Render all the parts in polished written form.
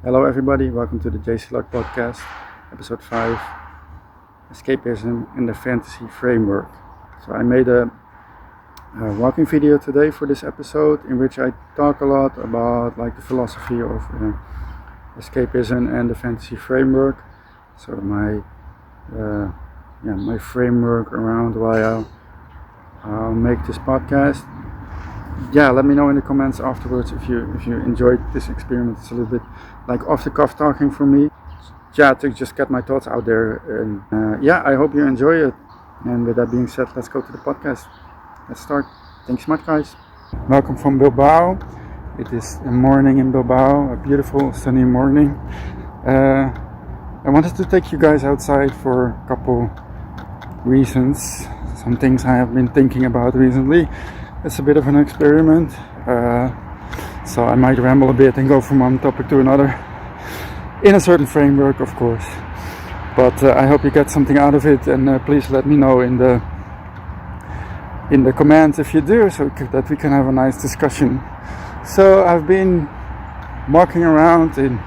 Hello everybody, welcome to the JC Luck Podcast, episode 5, Escapism and the Fantasy Framework. So I made a walking video today for this episode in which I talk a lot about the philosophy of escapism and the fantasy framework. So my framework around why I'll make this podcast. Let me know in the comments afterwards if you enjoyed this experiment. It's a little bit like off the cuff talking for me. To just get my thoughts out there, and I hope you enjoy it. And with that being said, let's go to the podcast. Let's start. Thanks so much, guys. Welcome from Bilbao. It is a morning in Bilbao, a beautiful sunny morning. I wanted to take you guys outside for a couple reasons. Some things I have been thinking about recently. It's a bit of an experiment, so I might ramble a bit and go from one topic to another in a certain framework, of course. But I hope you get something out of it, and please let me know in the comments if you do, so that we can have a nice discussion. So I've been walking around in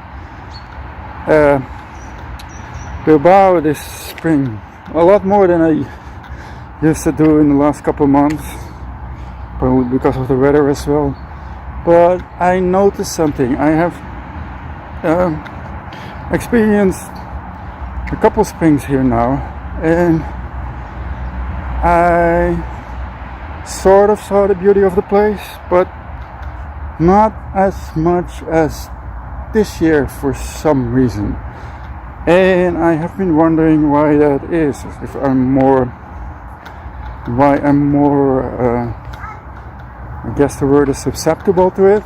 Bilbao this spring, a lot more than I used to do in the last couple months. Probably because of the weather as well. But I noticed something. I have experienced a couple springs here now, and I sort of saw the beauty of the place, but not as much as this year for some reason. And I have been wondering why that is. If I'm more I guess the word is susceptible to it.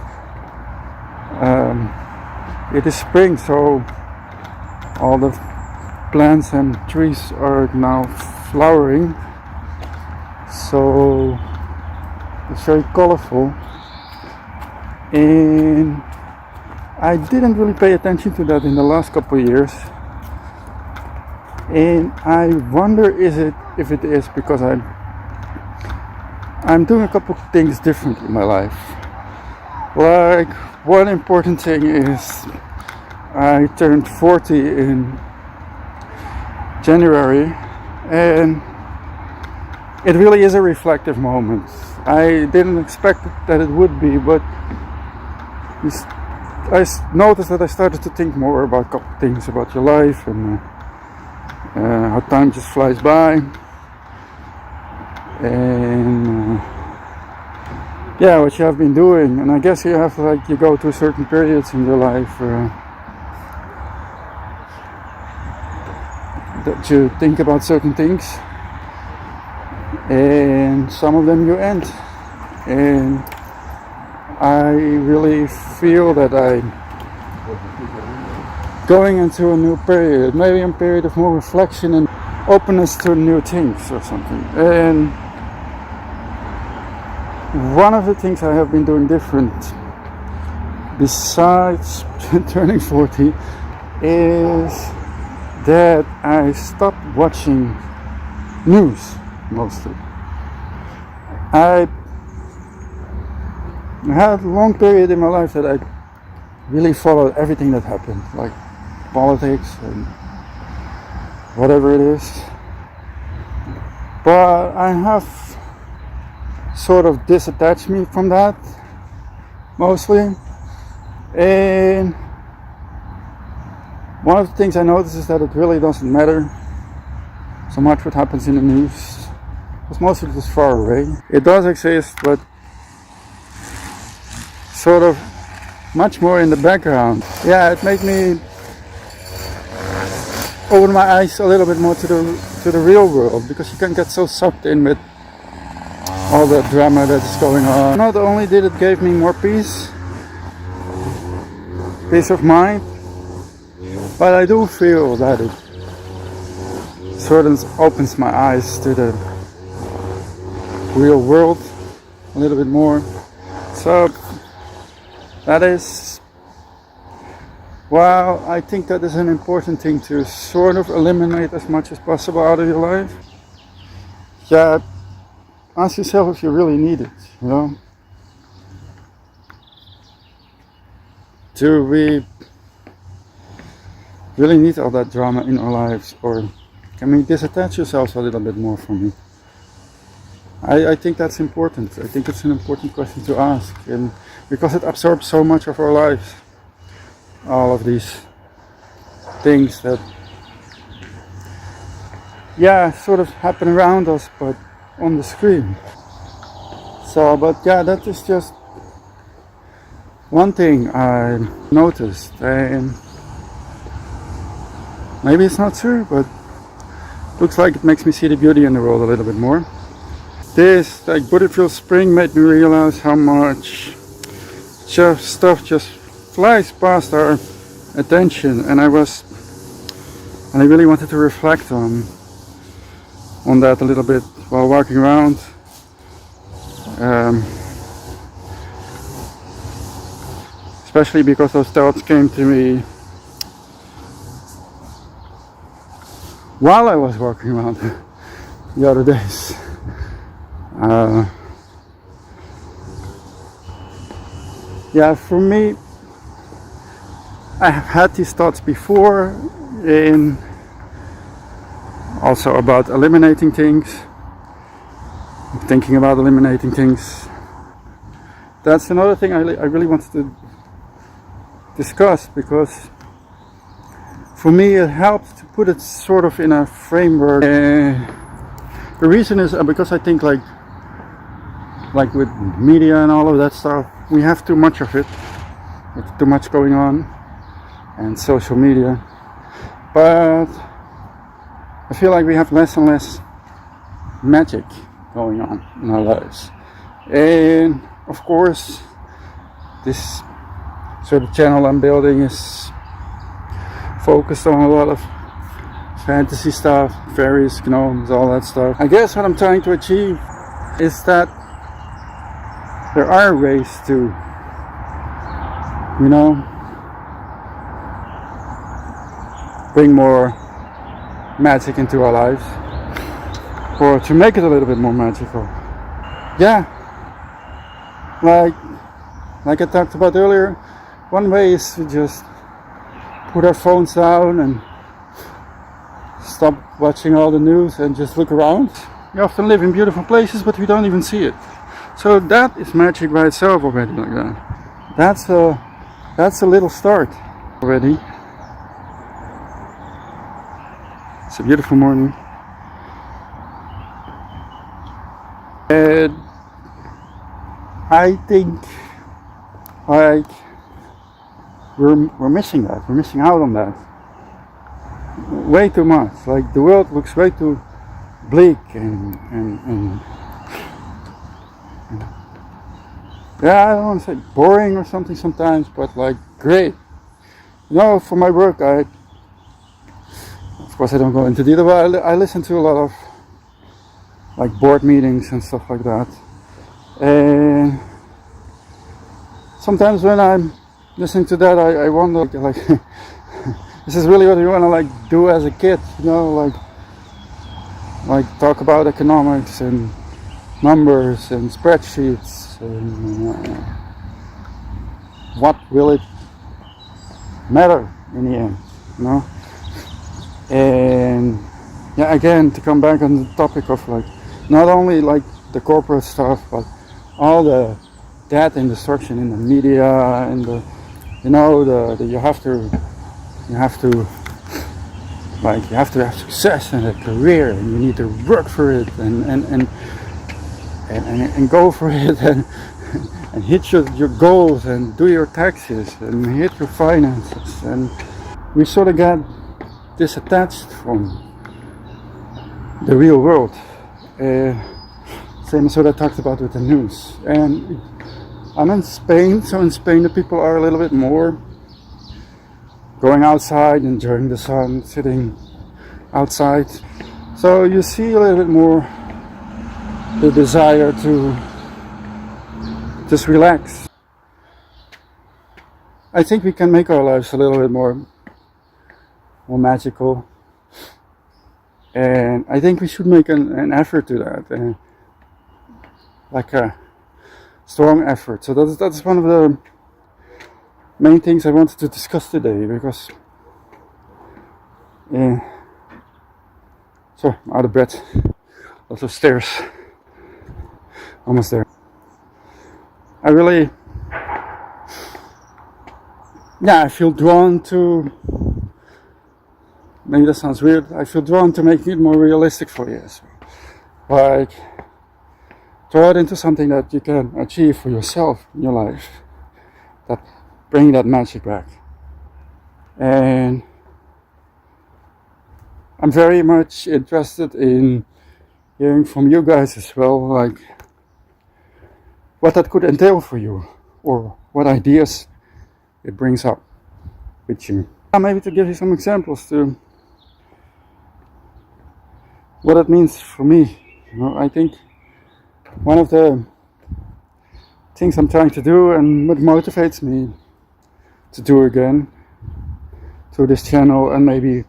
It is spring, so all the plants and trees are now flowering. So it's very colorful. And I didn't really pay attention to that in the last couple of years. And I wonder if it is because I'm doing a couple of things differently in my life. Like, one important thing is I turned 40 in January, and it really is a reflective moment. I didn't expect that it would be, but I noticed that I started to think more about a couple of things about your life and how time just flies by. And what you have been doing, and I guess you have you go through certain periods in your life that you think about certain things, and some of them you end. And I really feel that I'm going into a new period, maybe a period of more reflection and openness to new things or something. And one of the things I have been doing different, besides turning 40, is that I stopped watching news, mostly. I had a long period in my life that I really followed everything that happened, like politics and whatever it is. But I have sort of disattached me from that, mostly. And one of the things I noticed is that it really doesn't matter so much what happens in the news, because most of it is far away. It does exist, but sort of much more in the background. It made me open my eyes a little bit more to the real world, because you can get so sucked in with all the drama that is going on. Not only did it give me more peace of mind, but I do feel that it sort of opens my eyes to the real world a little bit more. So that is, I think that is an important thing to sort of eliminate as much as possible out of your life. Ask yourself if you really need it, to be really need all that drama in our lives, or can we disattach ourselves a little bit more from it? I think that's important. I think it's an important question to ask, and because it absorbs so much of our lives, all of these things that sort of happen around us but on the screen. So, but yeah, that is just one thing I noticed, and maybe it's not true, but looks like it makes me see the beauty in the world a little bit more. This, like Butterfield Spring, made me realize how much stuff just flies past our attention, and I really wanted to reflect on that a little bit while walking around. Especially because those thoughts came to me while I was walking around the other days. For me, I have had these thoughts before, in also about eliminating things, thinking about eliminating things. That's another thing I really wanted to discuss, because for me it helped to put it sort of in a framework. The reason is because I think like with media and all of that stuff, we have too much of it. There's too much going on, and social media. But I feel like we have less and less magic going on in our lives. And of course, this sort of channel I'm building is focused on a lot of fantasy stuff, fairies, gnomes, all that stuff. I guess what I'm trying to achieve is that there are ways to, bring more magic into our lives, or to make it a little bit more magical. Yeah, like I talked about earlier, one way is to just put our phones down and stop watching all the news and just look around. We often live in beautiful places, but we don't even see it. So that is magic by itself already, like that. That's a little start already. It's a beautiful morning. And I think like we're missing that. We're missing out on that. Way too much. Like the world looks way too bleak and I don't want to say boring or something sometimes, but like great. For my work, of course I don't go into detail, but I listen to a lot of like board meetings and stuff like that. And sometimes when I'm listening to that, I wonder like this is really what you want to like do as a kid, like talk about economics and numbers and spreadsheets, and what will it matter in the end, And again, to come back on the topic of like not only like the corporate stuff, but all the death and destruction in the media, and you have to have success and a career, and you need to work for it and go for it and hit your goals and do your taxes and hit your finances, and we sort of get disattached from the real world. Same as what I talked about with the news. And I'm in Spain, so in Spain the people are a little bit more going outside, enjoying the sun, sitting outside. So you see a little bit more the desire to just relax. I think we can make our lives a little bit more magical, and I think we should make an effort to that, like a strong effort. So that's one of the main things I wanted to discuss today, because And so I'm out of bed, lots of stairs, almost there. I feel drawn to, maybe that sounds weird, I feel drawn to making it more realistic for you. So, like, draw it into something that you can achieve for yourself in your life, that bring that magic back. And I'm very much interested in hearing from you guys as well, like what that could entail for you, or what ideas it brings up with you. Maybe to give you some examples to what it means for me. I think one of the things I'm trying to do and what motivates me to do again through this channel, and maybe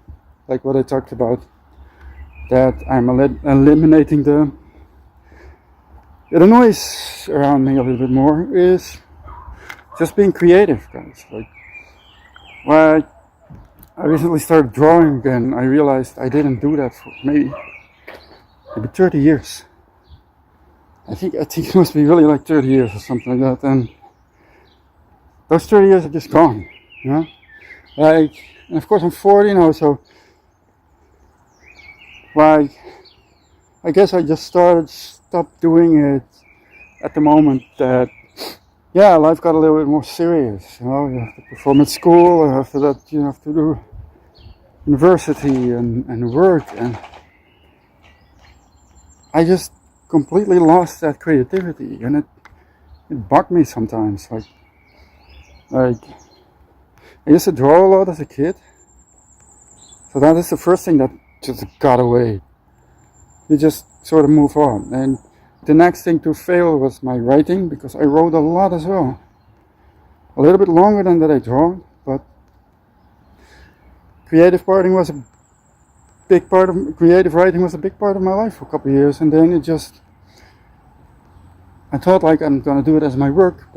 like what I talked about, that I'm eliminating the noise around me a little bit more, is just being creative, guys. Like I recently started drawing again. I realized I didn't do that for maybe 30 years. I think it must be really like 30 years or something like that. And those 30 years are just gone, and of course I'm 40 now, so I guess I just stopped doing it at the moment that, life got a little bit more serious. You have to perform at school, and after that you have to do university and work, and I just completely lost that creativity, and it bugged me sometimes. Like I used to draw a lot as a kid, so that is the first thing that just got away. You just sort of move on. And the next thing to fail was my writing, because I wrote a lot as well. A little bit longer than that I draw, but creative writing was a big part of my life for a couple of years, and then I thought like I'm gonna do it as my work,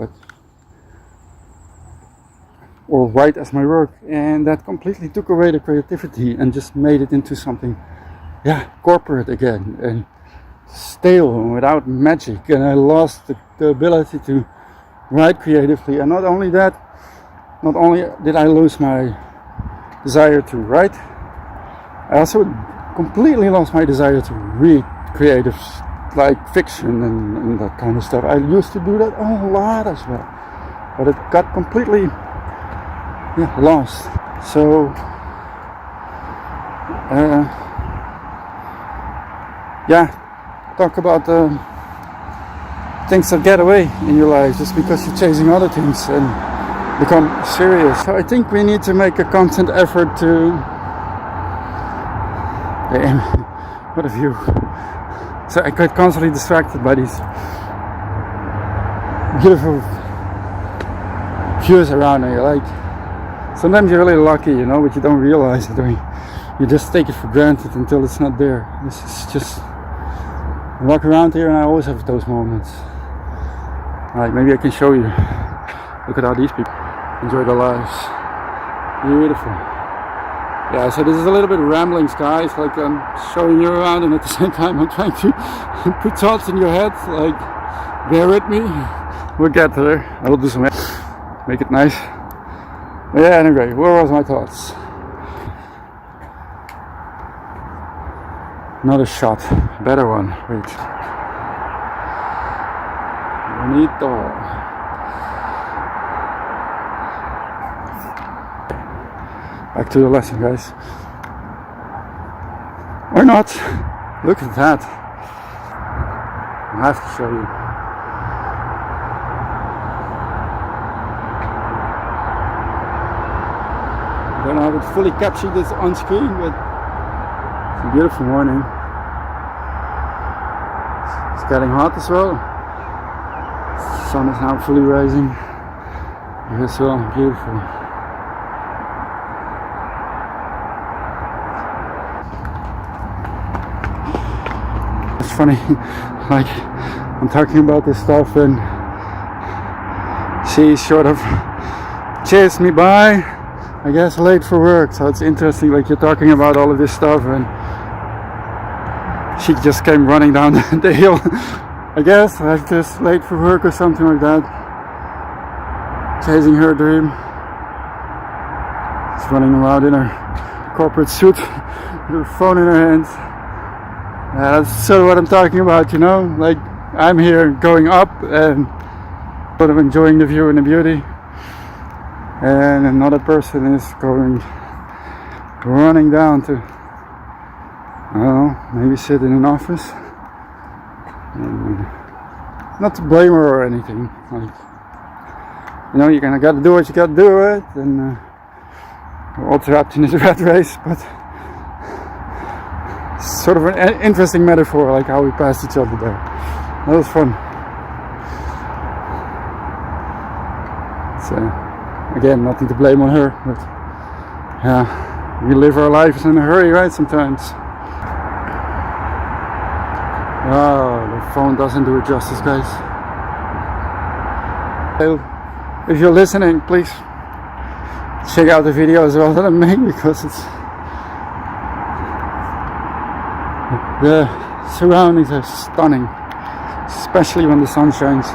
or write as my work, and that completely took away the creativity and just made it into something corporate again and stale and without magic, and I lost the ability to write creatively. And not only did I lose my desire to write, I also completely lost my desire to read creative, like fiction and that kind of stuff. I used to do that a lot as well, but it got completely lost. So talk about things that get away in your life just because you're chasing other things and become serious. So I think we need to make a constant effort to what a view. So I get constantly distracted by these beautiful views around me. Like sometimes you're really lucky, but you don't realize it, or you just take it for granted until it's not there. This is just, I walk around here and I always have those moments. Like maybe I can show you. Look at how these people enjoy their lives. Beautiful. Yeah, so this is a little bit rambling, guys. Like I'm showing you around, and at the same time I'm trying to put thoughts in your head. Like, bear with me. We'll get there. I will do some, make it nice. But yeah, anyway, where was my thoughts? Another shot, better one. Wait. Bonito. Back to the lesson, guys. Or not. Look at that. I have to show you. I don't know how to fully capture this on screen, but it's a beautiful morning. It's getting hot as well. The sun is now fully rising. Here as well, beautiful. It's funny, like I'm talking about this stuff and she sort of chased me by I guess late for work, so it's interesting, like you're talking about all of this stuff and she just came running down the hill. I guess like just late for work or something like that, chasing her dream. She's running around in her corporate suit with her phone in her hands. That's sort of what I'm talking about, you know, like I'm here going up and sort of enjoying the view and the beauty, and another person is running down to, I don't know, maybe sit in an office. And not to blame her or anything, like, you know, you kind of got to do what you got to do, right? And we're all trapped in this rat race, but it's sort of an interesting metaphor, like how we passed each other there. That was fun. So again, nothing to blame on her, but yeah, we live our lives in a hurry, right? Sometimes. Oh, the phone doesn't do it justice, guys. If you're listening, please check out the video as well that I make, because it's the surroundings are stunning, especially when the sun shines.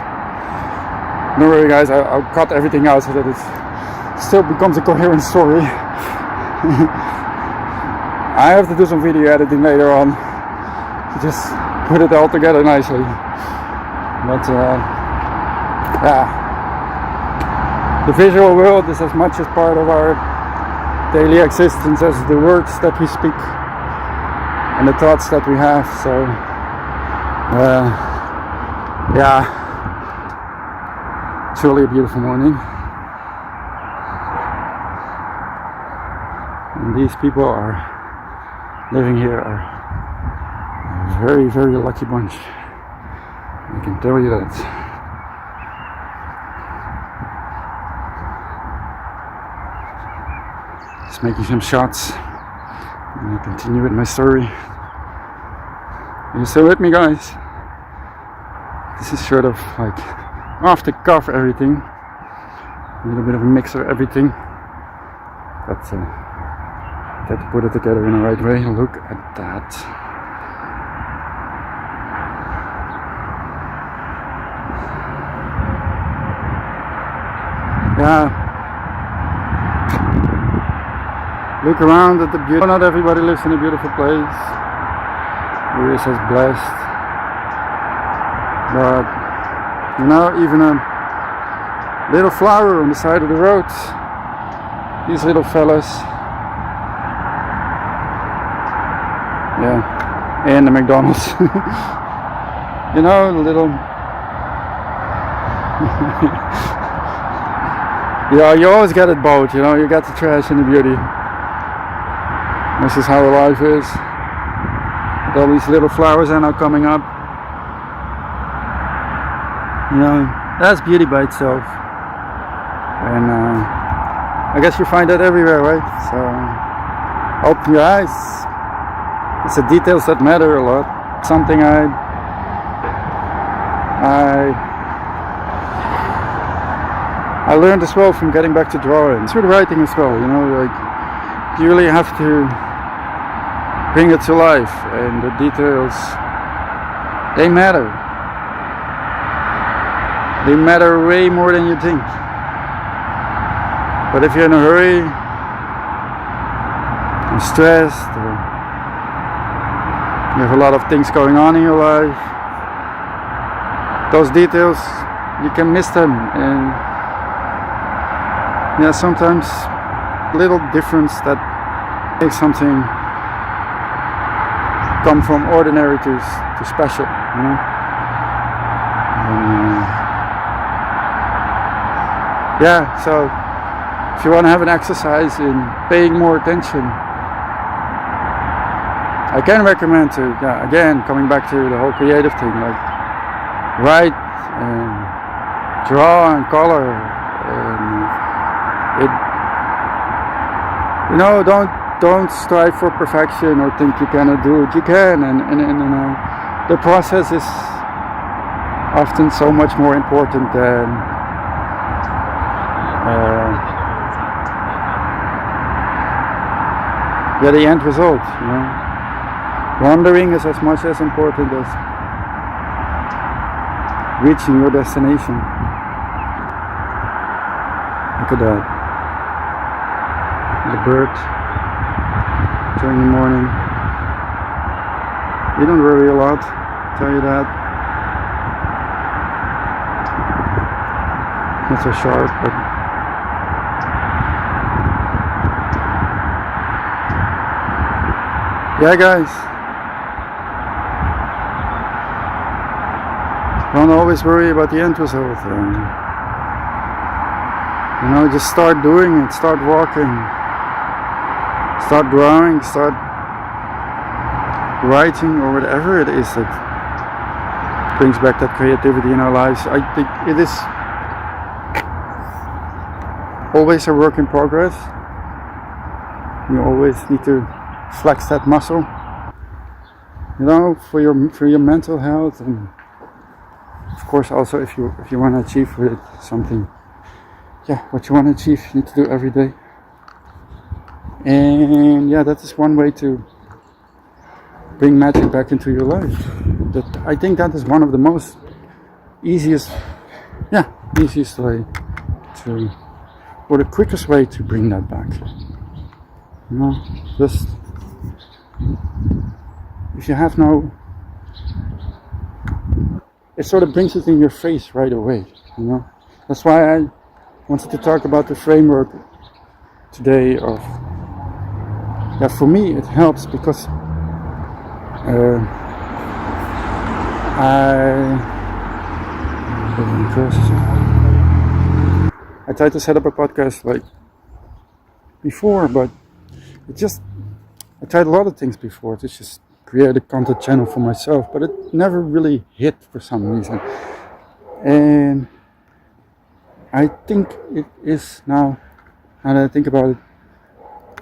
Don't worry, guys, I'll cut everything out so that it still becomes a coherent story. I have to do some video editing later on to just put it all together nicely. But yeah, the visual world is as much as part of our daily existence as the words that we speak and the thoughts that we have. So yeah, truly a beautiful morning. And these people are living here are a very, very lucky bunch. I can tell you that. Just making some shots and I continue with my story. Are you still with me, guys? This is sort of like off the cuff everything, a little bit of a mix of everything, but I have to put it together in the right way. Look at that. Yeah, look around at the beauty. Not everybody lives in a beautiful place. We're just as blessed, but you know, even a little flower on the side of the road, these little fellas, yeah, and the McDonald's, you know, the little, yeah, you always get it both, you know, you got the trash and the beauty. This is how life is. All these little flowers are now coming up. You know, that's beauty by itself. And I guess you find that everywhere, right? So open your eyes. It's the details that matter a lot. Something I learned as well from getting back to drawing. It's with writing as well, you know, like you really have to bring it to life, and the details, they matter. They matter way more than you think. But if you're in a hurry, you're stressed, or you have a lot of things going on in your life, those details, you can miss them. And yeah, sometimes little difference that makes something come from ordinary to special, you know. Yeah, so if you want to have an exercise in paying more attention, I can recommend to, yeah, again, coming back to the whole creative thing, like write and draw and color, and it, you know, don't strive for perfection or think you cannot do it. You can, and the process is often so much more important than get the end result, you know. Wandering is as much as important as reaching your destination. Look at that. The bird during the morning. You don't worry a lot, I'll tell you that. Not so sharp, but yeah, guys. Don't always worry about the end result. You know, just start doing it, start walking, start drawing, start writing, or whatever it is that brings back that creativity in our lives. I think it is always a work in progress. You always need to flex that muscle, you know, for your mental health, and of course also if you want to achieve with it something, yeah, what you want to achieve, you need to do every day. And yeah, that is one way to bring magic back into your life. That I think that is one of the most easiest way to, or the quickest way to bring that back. You know, just if you have no, it sort of brings it in your face right away. You know, that's why I wanted to talk about the framework today. Of for me it helps because I tried to set up a podcast like before, but I tried a lot of things before to just create a content channel for myself, but it never really hit for some reason. And I think it is now that I think about it,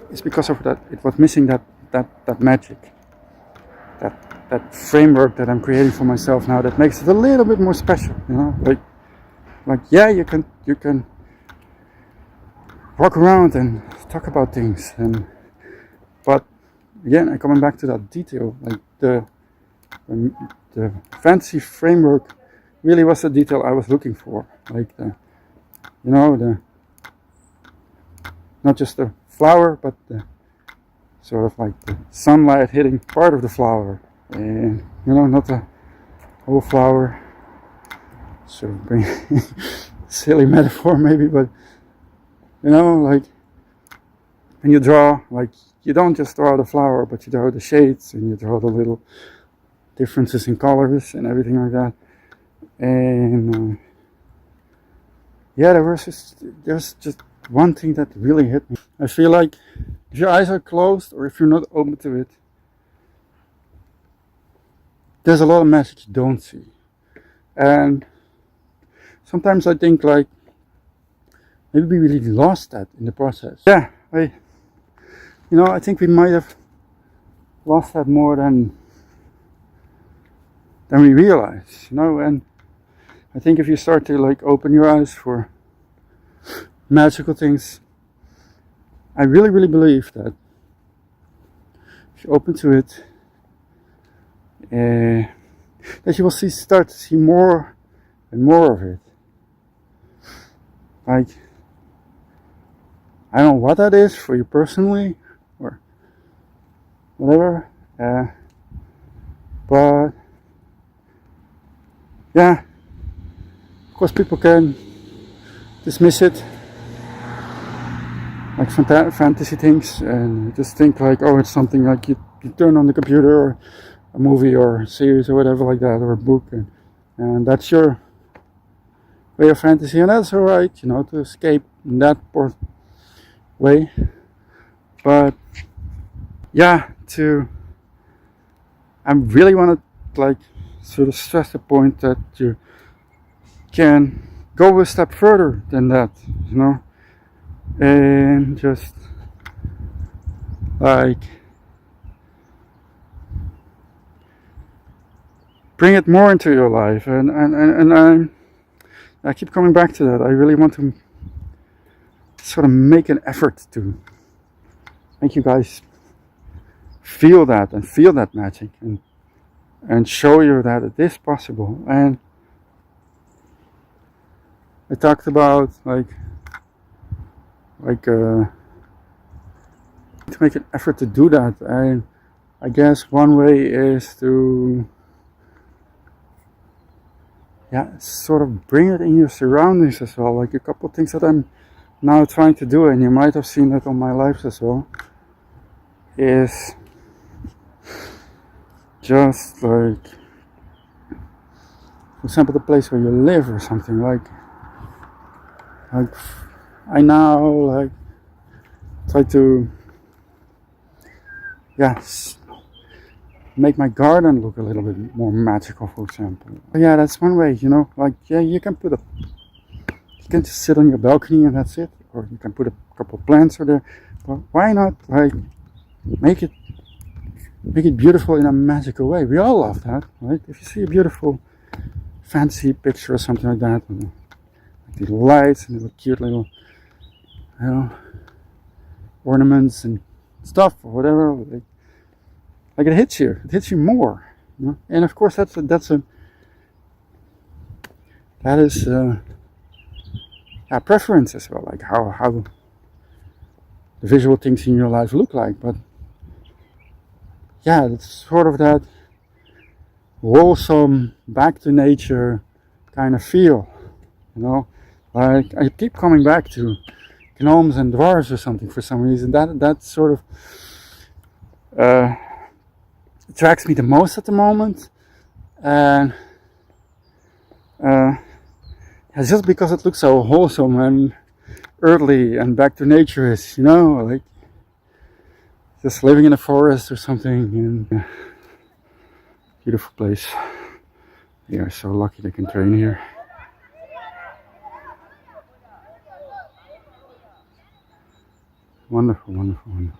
it's because of that. It was missing that magic, that framework that I'm creating for myself now, that makes it a little bit more special. You know, like yeah, you can walk around and talk about things, but again, I'm coming back to that detail. Like the fantasy framework really was the detail I was looking for. Like not just the flower, but the sort of like the sunlight hitting part of the flower, and you know, not the whole flower. Sort of bring silly metaphor maybe, but you know, like when you draw, like you don't just draw the flower, but you draw the shades and you draw the little differences in colors and everything like that. And yeah, there's just one thing that really hit me. I feel like if your eyes are closed or if you're not open to it, there's a lot of magic you don't see. And sometimes I think like maybe we really lost that in the process. Yeah, I think we might have lost that more than we realize, you know. And I think if you start to like open your eyes for magical things, I really, really believe that if you open to it, that you will start to see more and more of it. Like, I don't know what that is for you personally or whatever, but yeah, of course people can dismiss it like fantasy things and just think like, oh, it's something like you turn on the computer or a movie or a series or whatever like that, or a book, and that's your way of fantasy, and that's alright, you know, to escape in that way. But yeah, I really want to like sort of stress the point that you can go a step further than that, you know, and just like bring it more into your life. And I keep coming back to that. I really want to sort of make an effort to make you guys feel that and feel that magic and show you that it is possible. And I talked about to make an effort to do that, and I guess one way is to sort of bring it in your surroundings as well. Like a couple of things that I'm now trying to do, and you might have seen that on my lives as well, is just like, for example, the place where you live or something. Like I now try to make my garden look a little bit more magical, for example. Yeah, that's one way, you know. Like, yeah, you can just sit on your balcony and that's it, or you can put a couple plants there. But why not make it beautiful in a magical way? We all love that, right? If you see a beautiful fancy picture or something like that, like the lights and the cute little, ornaments and stuff or whatever, like it hits you more, you know? And of course that is preference as well, like how the visual things in your life look like. But yeah, it's sort of that wholesome, back to nature kind of feel, you know. Like I keep coming back to gnomes and dwarves or something for some reason. That sort of attracts me the most at the moment, and it's just because it looks so wholesome and earthly and back to nature is, you know, like just living in a forest or something. And beautiful place. We are so lucky they can train here. Wonderful, wonderful, wonderful.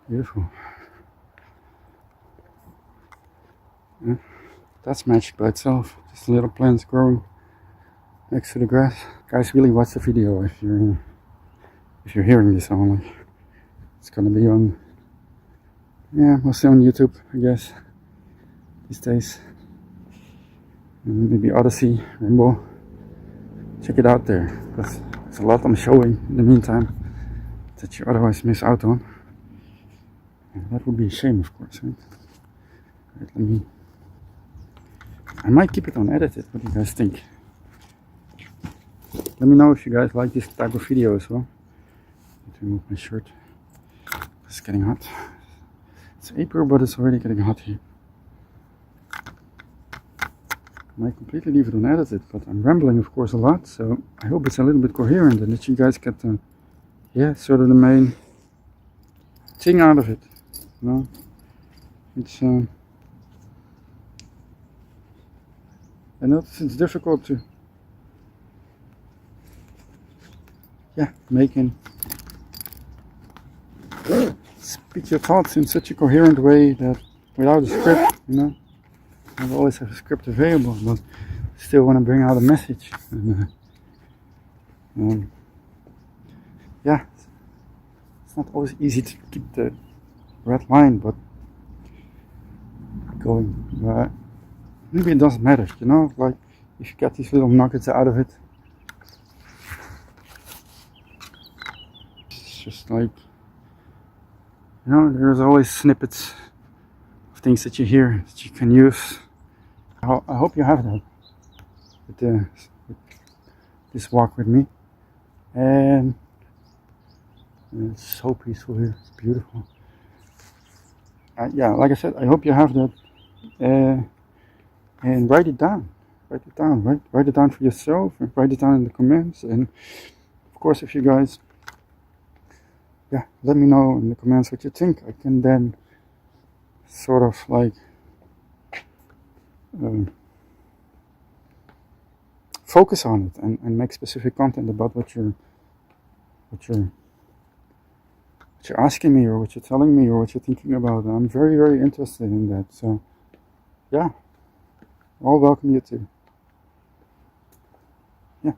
Beautiful. Yeah, that's magic by itself. Just little plants growing next to the grass. Guys, really watch the video if you're hearing this only. It's gonna be on, mostly on YouTube, I guess, these days. And maybe Odyssey, Rainbow. Check it out there, because there's a lot I'm showing in the meantime that you otherwise miss out on. And that would be a shame, of course, right? Right, I might keep it unedited. What do you guys think? Let me know if you guys like this type of video as well. I need to remove my shirt. It's getting hot. It's April, but it's already getting hot here. I might completely leave it unedited, but I'm rambling, of course, a lot. So I hope it's a little bit coherent and that you guys get sort of the main thing out of it. You know, it's I notice it's difficult to speak your thoughts in such a coherent way that without a script, you know. I always have a script available, but still want to bring out a message. And, it's not always easy to keep the red line, but going. Maybe it doesn't matter, you know. Like if you get these little nuggets out of it, it's just like, you know, there's always snippets of things that you hear that you can use. I hope you have that with this walk with me, and it's so peaceful here. It's beautiful. Like I said, I hope you have that, and write it down. Write it down. Write it down for yourself, and write it down in the comments. And of course, if you guys, let me know in the comments what you think. I can then sort of like focus on it and make specific content about what you're asking me, or what you're telling me, or what you're thinking about. I'm very, very interested in that. So I'll welcome you to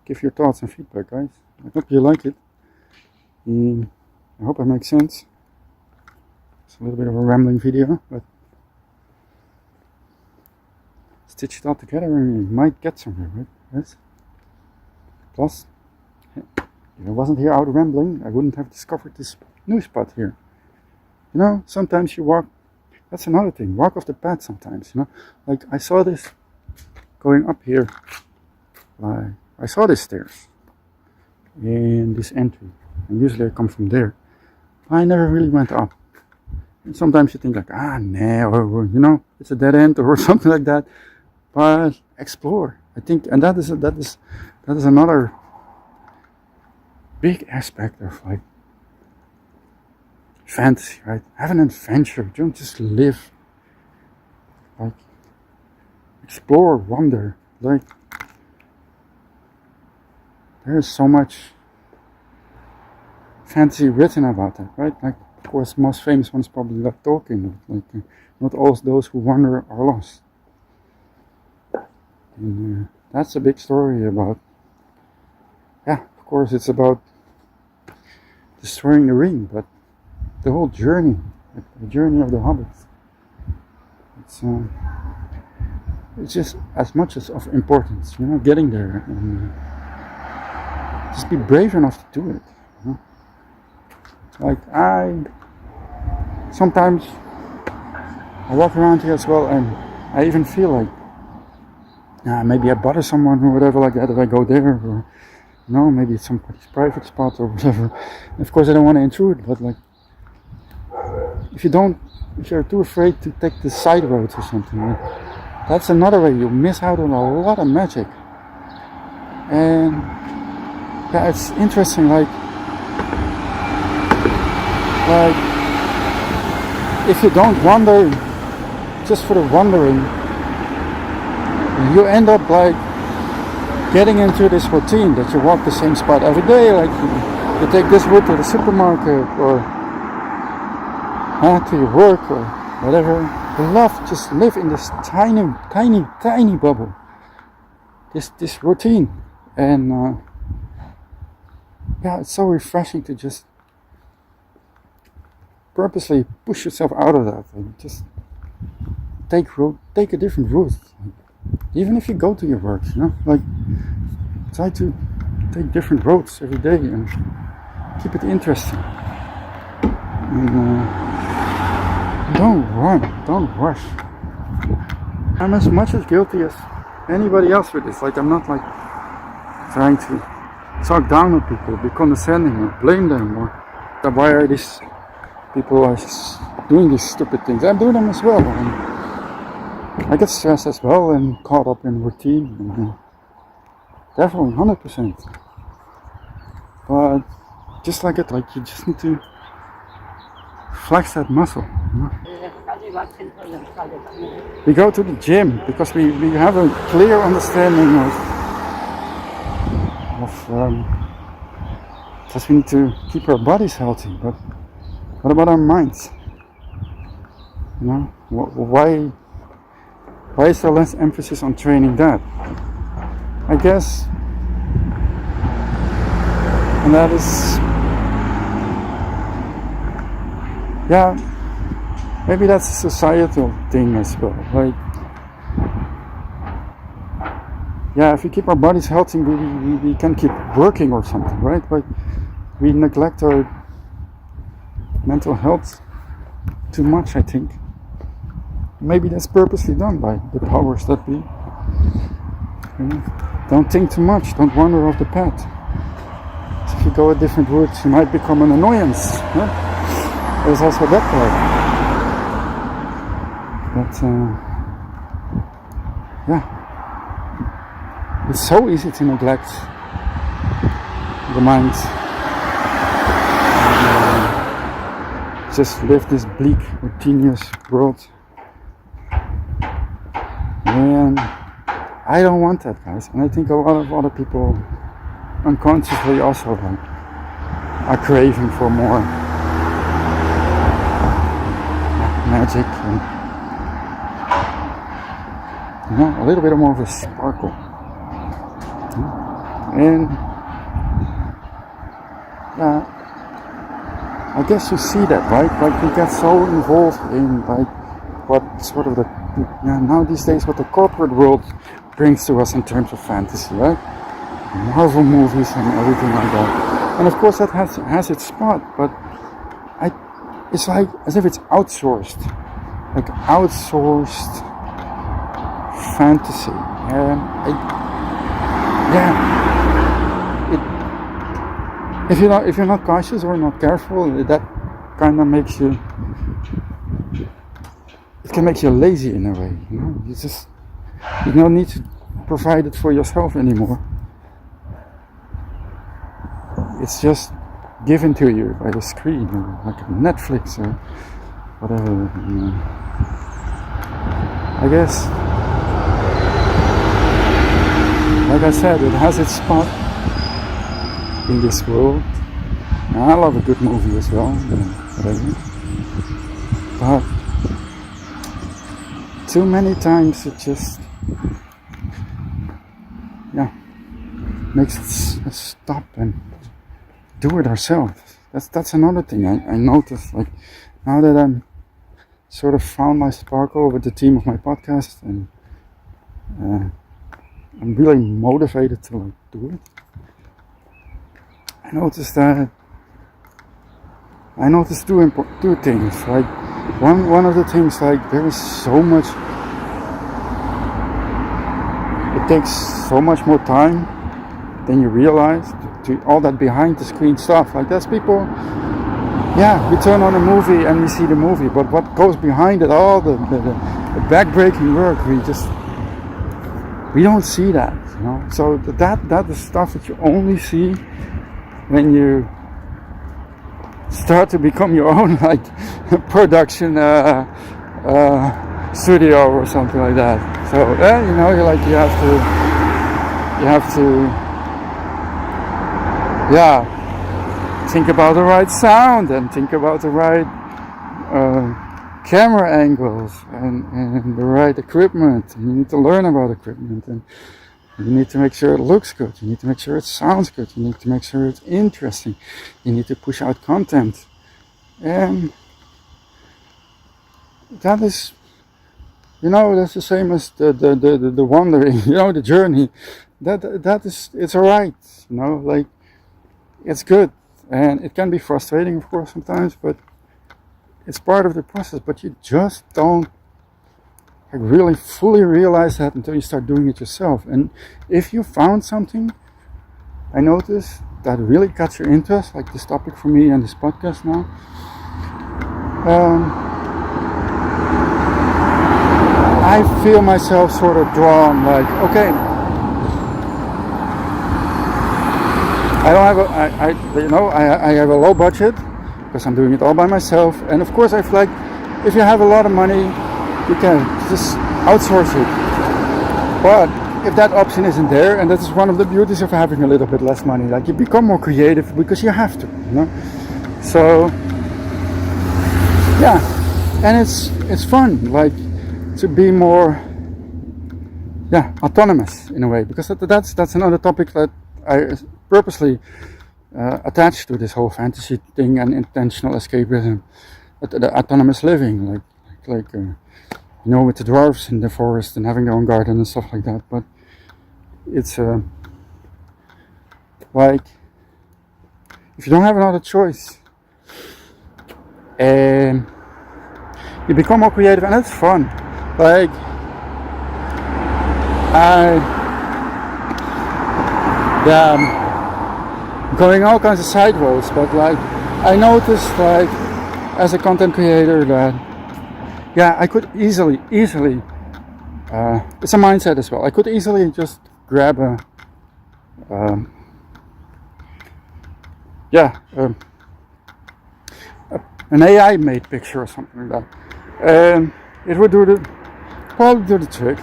give your thoughts and feedback, guys. I hope you like it. And I hope it makes sense. It's a little bit of a rambling video, but stitch it all together and you might get somewhere, right? Yes. Plus, if I wasn't here out rambling, I wouldn't have discovered this new spot here. You know, sometimes you walk, that's another thing, walk off the path sometimes, you know. Like I saw this going up here, like I saw these stairs in this entry, and usually I come from there. I never really went up. And sometimes you think like, no, or, you know, it's a dead end or something like that. But explore, I think, and that is another big aspect of like fantasy, right? Have an adventure. Don't just live. Like explore, wonder. Like there is so much fantasy written about that, right? Like of course, the most famous one is probably like Tolkien. Like not all those who wander are lost. And that's a big story about, yeah, of course it's about destroying the ring, but the whole journey, the journey of the hobbits, it's just as much as of importance, you know, getting there, and just be brave enough to do it, you know? Like sometimes I walk around here as well, and I even feel like, maybe I bother someone or whatever like that if I go there, or you know, maybe it's somebody's private spot or whatever. And of course I don't want to intrude, but like if you're too afraid to take the side roads or something, like, that's another way you miss out on a lot of magic. And yeah, it's interesting, like if you don't wander just for the wandering, you end up like getting into this routine that you walk the same spot every day. Like you take this route to the supermarket or to your work or whatever. You love just live in this tiny bubble. This routine, and yeah, it's so refreshing to just purposely push yourself out of that and just take a different route. Even if you go to your work, you know, like try to take different roads every day and keep it interesting. And don't run, don't rush. I'm as much as guilty as anybody else with this. Like I'm not like trying to talk down on people, be condescending or blame them, or why are these people are doing these stupid things. I'm doing them as well. And I get stressed as well and caught up in routine. And, definitely 100%. But just like it, like you just need to flex that muscle. You know? We go to the gym because we have a clear understanding of because we need to keep our bodies healthy. But what about our minds? You know, why is there less emphasis on training that? I guess, and that is, yeah, maybe that's a societal thing as well. Like, yeah, if we keep our bodies healthy, we can keep working or something, right? But we neglect our mental health too much, I think. Maybe that's purposely done by the powers that be. You know? Don't think too much, don't wander off the path. So if you go a different route, you might become an annoyance. Yeah? There's also that part. But yeah, it's so easy to neglect the mind. Just live this bleak, routinious world. And I don't want that, guys. And I think a lot of other people unconsciously also are craving for more magic and, you know, a little bit more of a sparkle. And I guess you see that, right? Like we get so involved in like what sort of the now these days what the corporate world brings to us in terms of fantasy, right? Marvel movies and everything like that. And of course that has its spot, but it's like as if it's outsourced, like outsourced fantasy. If you're not cautious or not careful, that kind of makes you. It can make you lazy in a way. You know, you don't need to provide it for yourself anymore. It's just given to you by the screen, or like Netflix or whatever. You know. I guess, like I said, it has its spot in this world. And I love a good movie as well, whatever. But too many times it just, makes us stop and do it ourselves. That's another thing I noticed. Like now that I'm sort of found my sparkle with the team of my podcast, and I'm really motivated to like do it. I noticed two things. Like one of the things, like there is so much. It takes so much more time than you realize to all that behind the screen stuff. Like there's people, we turn on a movie and we see the movie, but what goes behind it, all the back-breaking work, we don't see that, you know. So that is stuff that you only see when you start to become your own like production studio or something like that. So you have to think about the right sound and think about the right camera angles and the right equipment. And you need to learn about equipment, and you need to make sure it looks good. You need to make sure it sounds good. You need to make sure it's interesting. You need to push out content, and that is, that's the same as the wandering. The journey. That is, it's alright. Like it's good, and it can be frustrating, of course, sometimes, but it's part of the process. But you just don't really fully realize that until you start doing it yourself. And if you found something, I noticed, that really caught your interest, like this topic for me and this podcast now, I feel myself sort of drawn, like, okay, I have a low budget because I'm doing it all by myself, and of course I feel like if you have a lot of money, you can just outsource it. But if that option isn't there, and that is one of the beauties of having a little bit less money, like you become more creative because you have to, So and it's fun, like to be more autonomous in a way, because that's another topic that I purposely attached to this whole fantasy thing and intentional escapism, the autonomous living, like with the dwarves in the forest and having their own garden and stuff like that. But it's like if you don't have another choice, you become more creative, and it's fun. Like going all kinds of side roads, but like I noticed, like as a content creator, that I could easily it's a mindset as well. I could easily just grab an AI made picture or something like that. It would probably do the trick,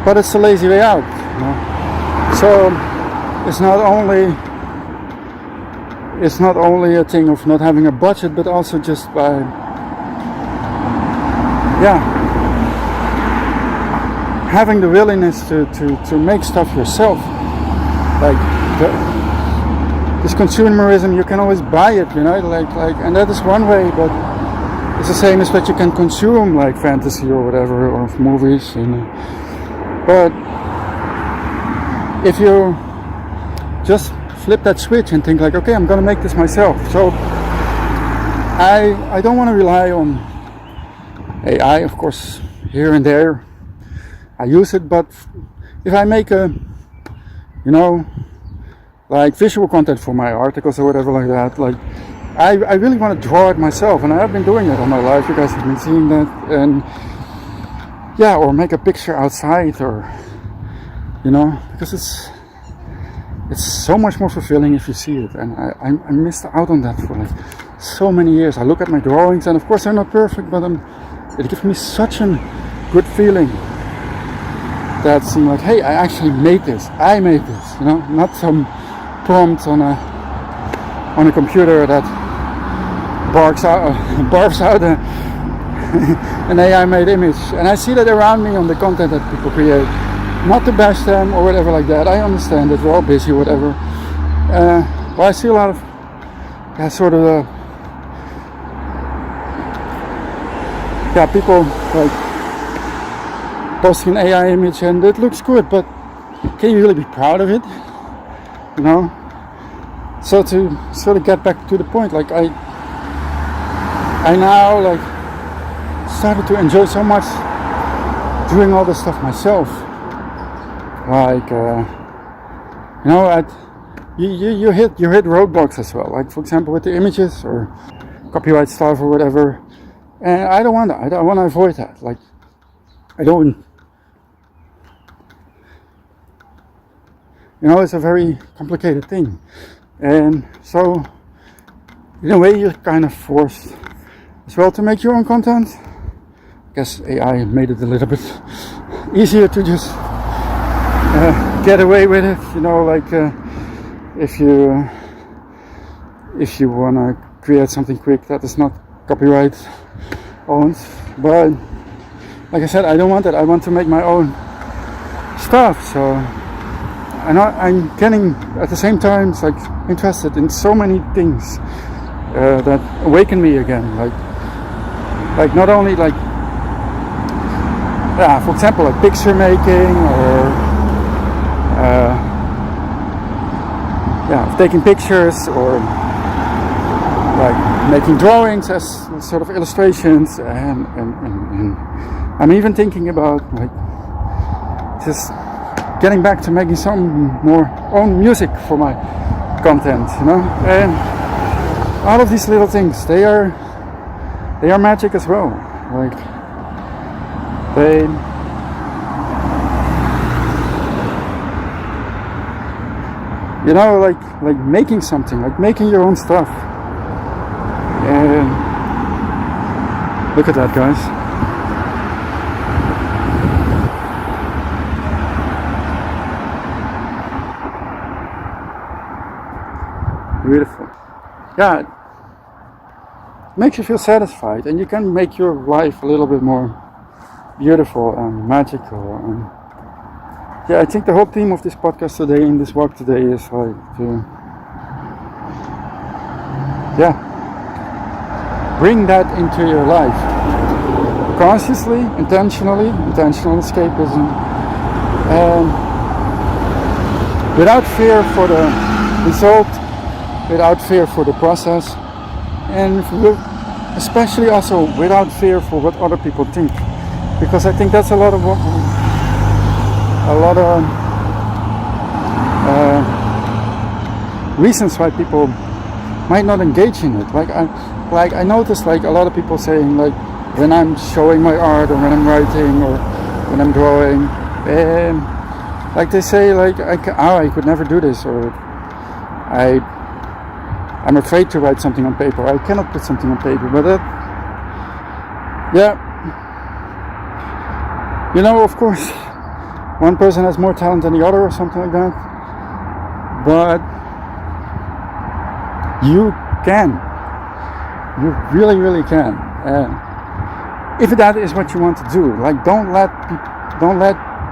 but it's a lazy way out, So it's not only a thing of not having a budget, but also just by having the willingness to make stuff yourself. Like this consumerism, you can always buy it, and that is one way, but it's the same as that you can consume like fantasy or whatever, or movies, but if you just flip that switch and think like, okay, I'm gonna make this myself. So I don't want to rely on AI, of course, here and there I use it, but if I make like visual content for my articles or whatever like that, like I really want to draw it myself, and I have been doing it all my life. You guys have been seeing that, and yeah, or make a picture outside, or because it's so much more fulfilling if you see it, and I missed out on that for like so many years. I look at my drawings, and of course they're not perfect, but it gives me such a good feeling that seems like, hey, I actually made this. I made this, not some prompt on a computer that barks out an AI-made image. And I see that around me on the content that people create. Not to bash them or whatever like that. I understand that we're all busy or whatever. But I see a lot of people like posting an AI image, and it looks good, but can you really be proud of it? So to sort of get back to the point, like I now like started to enjoy so much doing all this stuff myself. Like you hit roadblocks as well. Like, for example, with the images or copyright stuff or whatever. And I don't want that. I want to avoid that. Like, I don't. It's a very complicated thing. And so, in a way, you're kind of forced as well to make your own content. I guess AI made it a little bit easier to just get away with it. If you want to create something quick that is not copyright owned. But like I said, I don't want that. I want to make my own stuff. So I'm getting at the same time like interested in so many things that awaken me again. Like not only like for example, like picture making, or taking pictures, or like making drawings as sort of illustrations, and I'm even thinking about like just getting back to making some more own music for my content, and all of these little things, they are magic as well. Like they like making something, like making your own stuff. And look at that, guys. Beautiful. Yeah, it makes you feel satisfied, and you can make your life a little bit more beautiful and magical. And I think the whole theme of this podcast today, in this walk today, is like to bring that into your life consciously, intentional escapism, without fear for the result, without fear for the process, and especially also without fear for what other people think, because I think that's a lot of reasons why people might not engage in it. Like I noticed like a lot of people saying, like, when I'm showing my art, or when I'm writing, or when I'm drawing, like they say like I could never do this, or I'm afraid to write something on paper. I cannot put something on paper. But of course, one person has more talent than the other, or something like that. But you can. You really, really can. If that is what you want to do, like don't let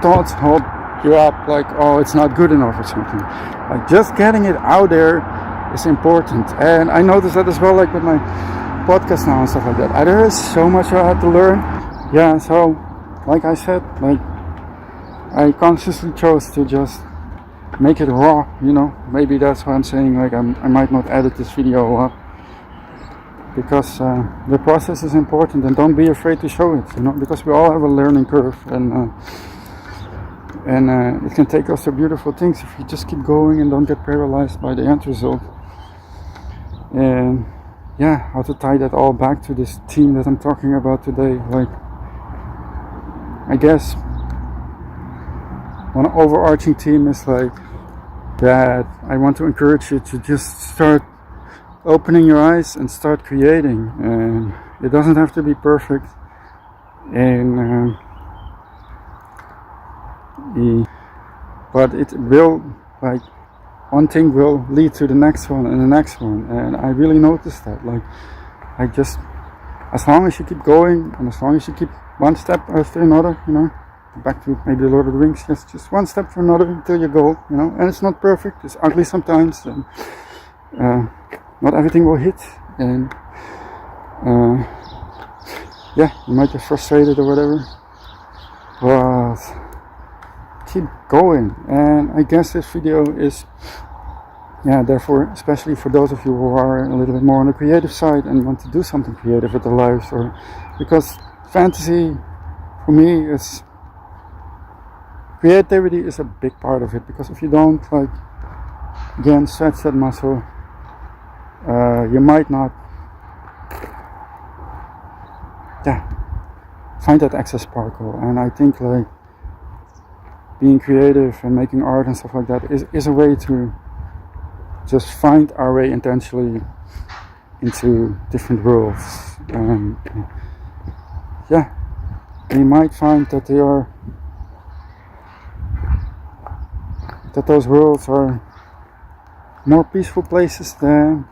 thoughts hold you up, like, oh, it's not good enough or something. Like just getting it out there is important. And I noticed that as well, like with my podcast now and stuff like that. There is so much I had to learn. Yeah, so like I said, like I consciously chose to just make it raw, you know. Maybe that's why I'm saying like I might not edit this video up, because the process is important, and don't be afraid to show it, you know, because we all have a learning curve, and it can take us to beautiful things if you just keep going and don't get paralyzed by the end result. And yeah, how to tie that all back to this theme that I'm talking about today. Like, I guess one overarching theme is like that I want to encourage you to just start opening your eyes and start creating. And it doesn't have to be perfect, and but it will, like, one thing will lead to the next one and the next one. And I really noticed that, like, I just, as long as you keep going and as long as you keep one step after another, you know, back to maybe the Lord of the Rings, just one step for another until you go, you know. And it's not perfect, it's ugly sometimes, and not everything will hit, and yeah, you might get frustrated or whatever, but keep going. And I guess this video is, yeah, therefore, especially for those of you who are a little bit more on the creative side and want to do something creative with their lives, or because fantasy for me is, creativity is a big part of it, because if you don't, like, again, stretch that muscle, you might not, yeah, find that extra sparkle. And I think, like, being creative and making art and stuff like that is a way to just find our way intentionally into different worlds. And yeah, we might find that those worlds are more peaceful places than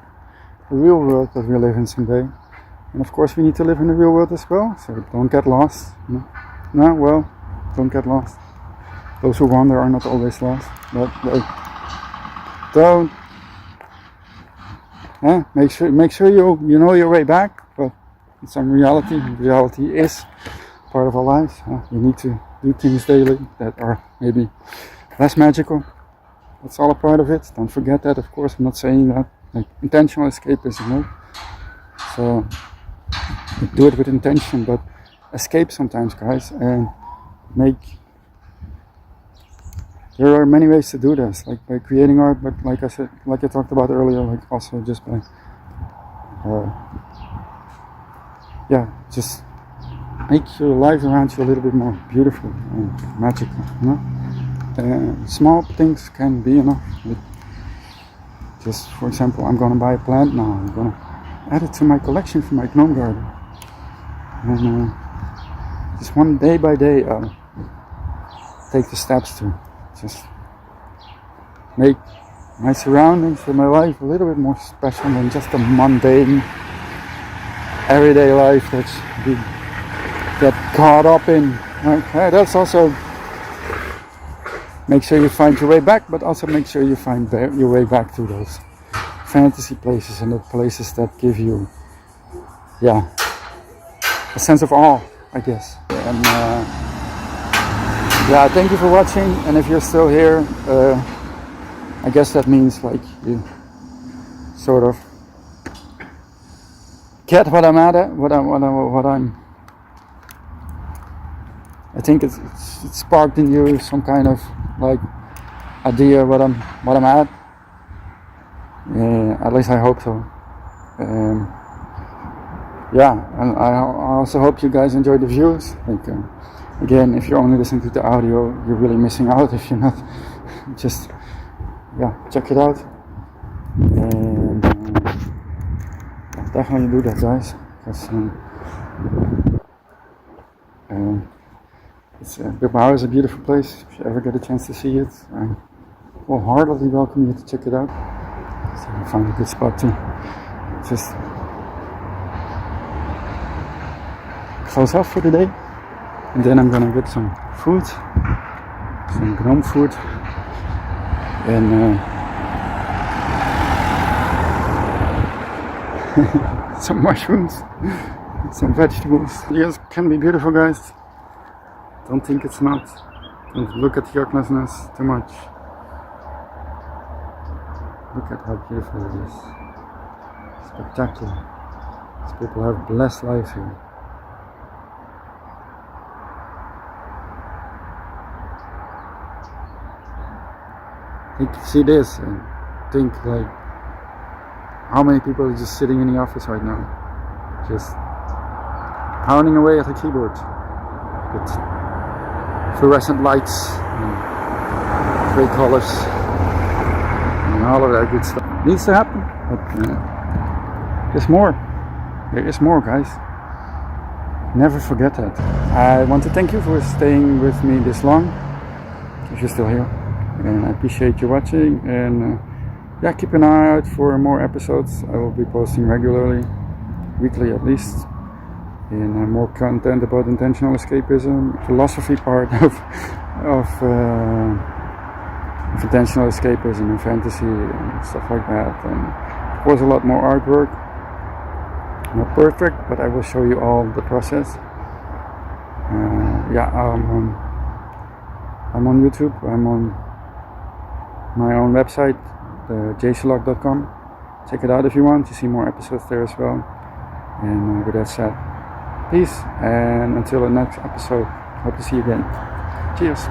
the real world that we live in someday. And of course we need to live in the real world as well, so don't get lost, you know? Don't get lost. Those who wander are not always lost, but like, don't. Yeah, make sure you know your way back. But in some reality is part of our lives. We need to do things daily that are maybe less magical. That's all a part of it. Don't forget that, of course. I'm not saying that like intentional escapism, no. So do it with intention, but escape sometimes, guys, and there are many ways to do this, like by creating art, but like I said, like I talked about earlier, like also just by, just make your life around you a little bit more beautiful and magical, you know? Small things can be enough. Like, just for example, I'm gonna buy a plant now, I'm gonna add it to my collection for my gnome garden. And just one day by day, take the steps to just make my surroundings and my life a little bit more special than just a mundane everyday life that we get caught up in. Okay, that's also, make sure you find your way back, but also make sure you find your way back to those fantasy places and the places that give you, yeah, a sense of awe, I guess. And yeah, thank you for watching, and if you're still here, I guess that means like you sort of get what I'm at, I think it sparked in you some kind of like idea what I'm at. At least I hope so. Yeah, and I also hope you guys enjoyed the views. Like, again, if you're only listening to the audio, you're really missing out if you're not. Just, yeah, check it out. And definitely do that, guys. Because Bilbao is a beautiful place. If you ever get a chance to see it, I wholeheartedly welcome you to check it out. So you find a good spot to just close off for the day. And then I'm gonna get some food, some gnome food, and some mushrooms, some vegetables. Yes, can be beautiful, guys. Don't think it's not. Don't look at the uglessness too much. Look at how beautiful it is. Spectacular. These people have blessed lives here. You can see this and think like, how many people are just sitting in the office right now, just pounding away at a keyboard with fluorescent lights and gray colors and all of that good stuff. Needs to happen, but there's more. There is more, guys. Never forget that. I want to thank you for staying with me this long, if you're still here, and I appreciate you watching. And yeah, keep an eye out for more episodes. I will be posting regularly, weekly at least, and more content about intentional escapism, philosophy part of intentional escapism and fantasy and stuff like that, and of course a lot more artwork. Not perfect, but I will show you all the process. I'm on YouTube. I'm on my own website, jslog.com. Check it out if you want to see more episodes there as well. And with that said, peace, and until the next episode, hope to see you again. Cheers.